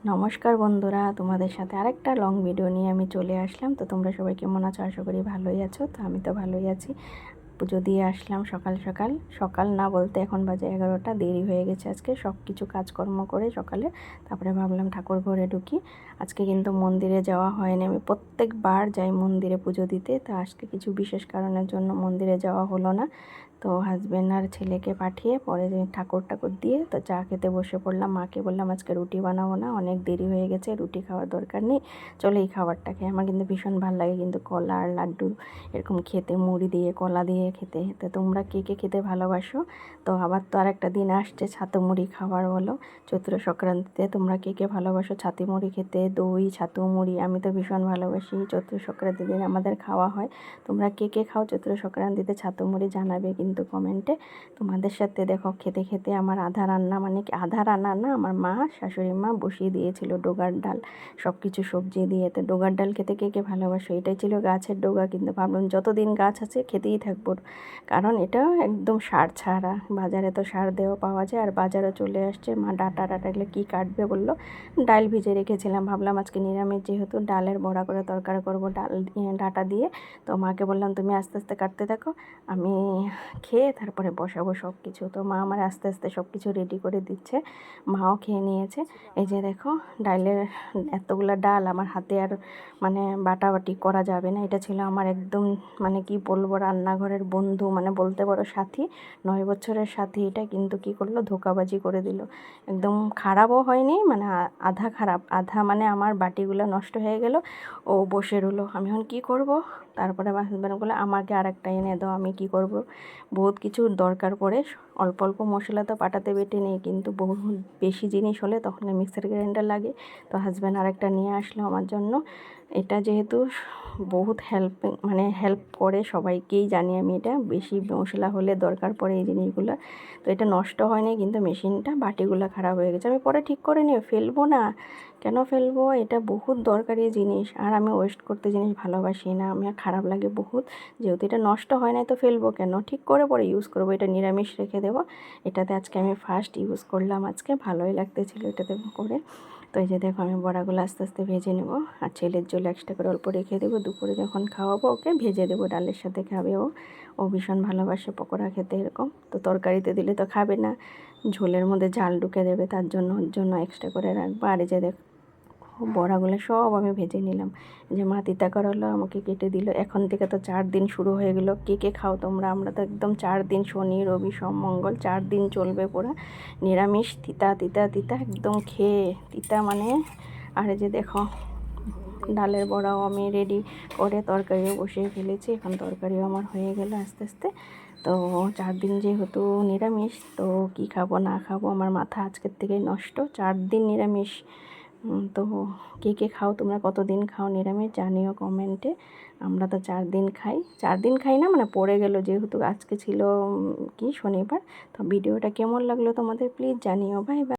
নমস্কার বন্ধুরা, তোমাদের সাথে আরেকটা লং ভিডিও নিয়ে আমি চলে আসলাম। তো তোমরা সবাই কেমন আছো? আশা করি ভালোই আছো। তো আমি তো ভালোই আছি। পুজো দিয়ে আসলাম সকাল সকাল। সকাল না বলতে এখন বাজে 11টা, দেরি হয়ে গেছে আজকে সব কিছু কাজকর্ম করে সকালে। তারপরে ভাবলাম ঠাকুর ঘরে ঢুকি। আজকে কিন্তু মন্দিরে যাওয়া হয়নি। আমি প্রত্যেকবার যাই মন্দিরে পুজো দিতে, তো আজকে কিছু বিশেষ কারণের জন্য মন্দিরে যাওয়া হলো না। তো হাজব্যান্ড আর ছেলেকে পাঠিয়ে পরে যে ঠাকুর দিয়ে তো চা খেতে বসে পড়লাম। মাকে বললাম আজকে রুটি বানাবো না, অনেক দেরি হয়ে গেছে, রুটি খাওয়ার দরকার নেই, চলো এই খাবারটা খেয়ে। আমার কিন্তু ভীষণ ভালো লাগে কিন্তু কলা আর লাড্ডু এরকম খেতে, মুড়ি দিয়ে কলা দিয়ে খেতে। তো তোমরা কে কে খেতে ভালোবাসো? তো আবার তো আর একটা দিন আসছে ছাতু মুড়ি খাবার, বলো চৈত্র সংক্রান্তিতে তোমরা কে কে ভালোবাসো ছাতু মুড়ি খেতে? দই ছাতু মুড়ি আমি তো ভীষণ ভালোবাসি। চৈত্র সংক্রান্তির দিন আমাদের খাওয়া হয়। তোমরা কে কে খাও চৈত্র সংক্রান্তিতে ছাতু মুড়ি? জানাবে কিন্তু কমেন্টে। তোমাদের সাথে দেখো খেতে খেতে আমার আধা রান্না, মানে কি আধা রান্না না, আমার মা শাশুড়ি মা বসিয়ে দিয়েছিল ডোগার ডাল সব কিছু সবজি দিয়ে। তো ডোগার ডাল খেতে কে কে ভালোবাসো? এটাই ছিল গাছের ডোগা, কিন্তু ভাবলাম যতদিন গাছ আছে খেতেই থাকবো, কারণ এটা একদম সার ছাড়া। বাজারে তো সার দেওয়া পাওয়া যায়, আর বাজারে চলে আসছে। মা ডাটা এগুলো কী কাটবে বললো। ডাল ভিজে রেখেছিলাম, ভাবলাম আজকে নিরামিষ যেহেতু ডালের বড়া করে তরকারি করবো ডাল ডাটা দিয়ে। তো মাকে বললাম তুমি আস্তে আস্তে কাটতে থাকো, আমি খেয়ে তারপরে বসাবো সব কিছু। তো মা আমার আস্তে আস্তে সব কিছু রেডি করে দিচ্ছে। মাও খেয়ে নিয়েছে। এই যে দেখো ডালের এতগুলো ডাল আমার হাতে আর মানে বাটাবাটি করা যাবে না। এটা ছিল আমার একদম মানে কি বলবো রান্নাঘরের বন্ধু, মানে বলতে পারো সাথী, 9 বছরের সাথী। এটা কিন্তু কি করলো, ধোঁকাবাজি করে দিল। একদম খারাপও হয়নি, মানে আধা খারাপ আধা, মানে আমার বাটিগুলো নষ্ট হয়ে গেল। ও বসে রইলো, আমি এখন কী করব? তারপরে আমার হাজব্যান্ড বলে আমাকে আরেকটা এনে দাও। আমি কি করব, বহুত কিছু দরকার পড়ে। অল্প অল্প মশলা তো পাটাতে বেটে নেই, কিন্তু বহু বেশি জিনিস হলে তখন মিক্সার গ্রাইন্ডার লাগে। তো হাজব্যান্ড আরেকটা নিয়ে আসলো আমার জন্য। এটা যেহেতু বহুত হেল্প করে সবাইকেই, জানি আমি। এটা বেশি মশলা হলে দরকার পড়ে এই জিনিসগুলো। তো এটা নষ্ট হয়নি, কিন্তু মেশিনটা বাটিগুলো খারাপ হয়ে গেছে। আমি পরে ঠিক করে নিয়ে ফেলবো না, কেন ফেলবো? এটা বহুত দরকারি জিনিস, আর আমি ওয়েস্ট করতে জিনিস ভালোবাসি না। আমার খারাপ লাগে বহুত, যেহেতু এটা নষ্ট হয় না তো ফেলবো কেন, ঠিক করে পরে ইউজ করবো। এটা নিরামিষ রেখে দেবো। এটাতে আজকে আমি ফার্স্ট ইউজ করলাম, আজকে ভালোই লাগতেছিল এটাতে করে। তো এই যে দেখো আমি বড়াগুলো আস্তে আস্তে ভেজে নেবো, আর ছেলের জন্য এক্সট্রা করে অল্প রেখে দেবো। দুপুরে যখন খাওয়াবো ওকে ভেজে দেবো, ডালের সাথে খাবে ও। ও ভীষণ ভালোবাসে পকোড়া খেতে এরকম। তো তরকারিতে দিলে তো খাবে না, ঝোলের মধ্যে ঝাল ঢুকে দেবে, তার জন্য ওর জন্য এক্সট্রা করে রাখবো। আর এই যে দেখো বড়াগুলো সব আমি ভেজে নিলাম। যে মা তিতা করলা আমাকে কেটে দিল। এখন থেকে তো 4 দিন শুরু হয়ে গেল। কে কে খাও তোমরা? আমরা তো একদম 4 দিন, শনি রবি সোম মঙ্গল 4 দিন চলবে পুরা নিরামিষ। তিতা তিতা তিতা একদম খেয়ে তিতা মানে। আর এই যে দেখো ডালের বড়াও আমি রেডি করে তরকারিও বসিয়ে ফেলেছি। এখন তরকারিও আমার হয়ে গেল আস্তে আস্তে। তো 4 দিন যেহেতু নিরামিষ, তো কি খাবো না খাবো আমার মাথা আজকের থেকেই নষ্ট। 4 দিন নিরামিষ। তো কে কে খাও তোমরা? কতদিন খাও নিরামিষ জানিও কমেন্টে। আমরা তো 4 দিন খাই। 4 দিন খাই না, মানে পড়ে গেল যেহেতু আজকে ছিল কি শনিবার। তো ভিডিওটা কেমন লাগলো তোমাদের প্লিজ জানিও। Bye bye.